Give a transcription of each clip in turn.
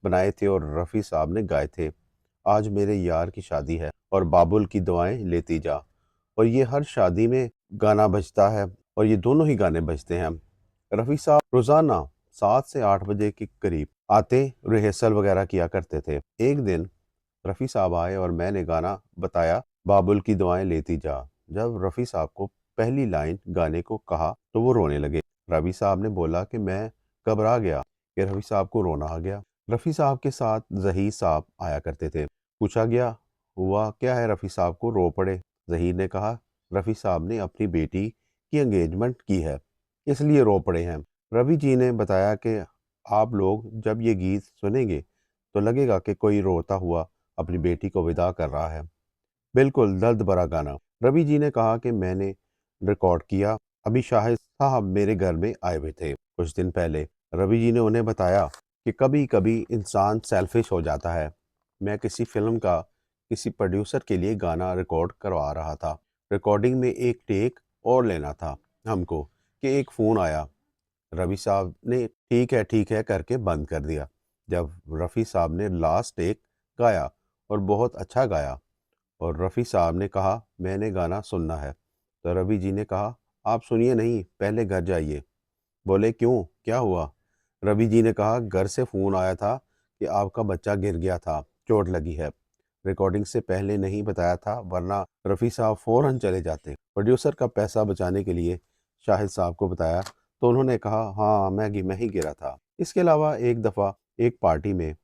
बनाए थे और रफ़ी साहब ने गाए थे। आज मेरे यार की शादी है और बाबुल की दुआएं लेती जा। और ये हर शादी में गाना बजता है और ये दोनों ही गाने बजते हैं। रफ़ी साहब रोज़ाना 7 से 8 बजे के करीब आते, रिहर्सल वगैरह किया करते थे। एक दिन रफ़ी साहब आए और मैंने गाना बताया, बाबुल की दुआएं लेती जा। जब रफ़ी साहब को पहली लाइन गाने को कहा तो वो रोने लगे। रफ़ी साहब ने बोला कि मैं घबरा गया कि रफ़ी साहब को रोना आ गया। रफ़ी साहब के साथ ज़हीर साहब आया करते थे। पूछा गया, हुआ क्या है रफ़ी साहब को रो पड़े? ज़हीर ने कहा, रफ़ी साहब ने अपनी बेटी की एंगेजमेंट की है, इसलिए रो पड़े हैं। रवि जी ने बताया कि आप लोग जब ये गीत सुनेंगे तो लगेगा कि कोई रोता हुआ अपनी बेटी को विदा कर रहा है। बिल्कुल दर्द भरा गाना। रवि जी ने कहा कि मैंने रिकॉर्ड किया। अभी शाहिद साहब मेरे घर में आए हुए थे कुछ दिन पहले। रवि जी ने उन्हें बताया कि कभी कभी इंसान सेल्फिश हो जाता है। मैं किसी फिल्म का किसी प्रोड्यूसर के लिए गाना रिकॉर्ड करवा रहा था। रिकॉर्डिंग में एक टेक और लेना था हमको कि एक फ़ोन आया। रवि साहब ने ठीक है करके बंद कर दिया। जब रफ़ी साहब ने लास्ट टेक गाया और बहुत अच्छा गाया और रफ़ी साहब ने कहा, मैंने गाना सुनना है। तो रवि जी ने कहा, आप सुनिए नहीं, पहले घर जाइए। बोले, क्यों, क्या हुआ? रवि जी ने कहा, घर से फ़ोन आया था कि आपका बच्चा गिर गया था, चोट लगी है। रिकॉर्डिंग से पहले नहीं बताया था, वरना रफ़ी साहब फ़ौरन चले जाते। प्रोड्यूसर का पैसा बचाने के लिए शाहिद साहब को बताया तो उन्होंने कहा, हाँ, मैं ही गिरा था। इसके अलावा एक दफ़ा एक पार्टी में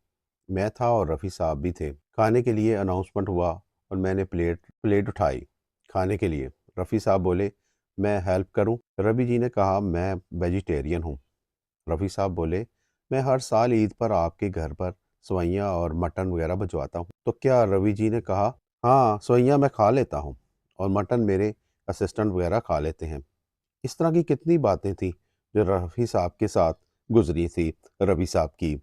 मैं था और रफ़ी साहब भी थे। खाने के लिए अनाउंसमेंट हुआ और मैंने प्लेट प्लेट उठाई खाने के लिए। रफ़ी साहब बोले, मैं हेल्प करूं? रवि जी ने कहा, मैं वेजिटेरियन हूं। रफ़ी साहब बोले, मैं हर साल ईद पर आपके घर पर सेवइयाँ और मटन वगैरह भिजवाता हूँ। तो क्या? रवि जी ने कहा, हाँ, सेवइयाँ मैं खा लेता हूँ और मटन मेरे असिस्टेंट वगैरह खा लेते हैं। इस तरह की कितनी बातें थी जो रफ़ी साहब के साथ गुजरी थी रवि साहब की।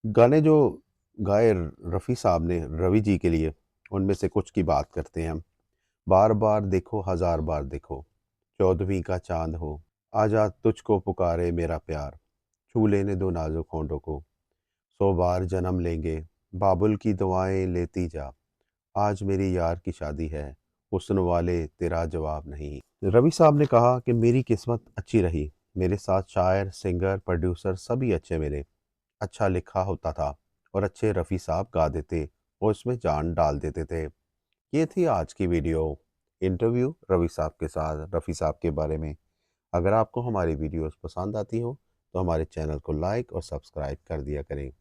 गाने जो गाए रफ़ी साहब ने रवि जी के लिए, उनमें से कुछ की बात करते हैं हम। बार बार देखो, हज़ार बार देखो, 14वीं का चाँद हो, आजा तुझको पुकारे मेरा प्यार, छू लेने दो नाज़ुक होंठों को, 100 बार जन्म लेंगे, बाबुल की दुआएं लेती जा, आज मेरी यार की शादी है, हुस्न वाले तेरा जवाब नहीं। रवि साहब ने कहा कि मेरी किस्मत अच्छी रही, मेरे साथ शायर, सिंगर, प्रोड्यूसर सभी अच्छे मिले। अच्छा लिखा होता था और अच्छे रफ़ी साहब गा देते और इसमें जान डाल देते थे। ये थी आज की वीडियो, इंटरव्यू रवि साहब के साथ, रफ़ी साहब के बारे में। अगर आपको हमारी वीडियोस पसंद आती हो तो हमारे चैनल को लाइक और सब्सक्राइब कर दिया करें।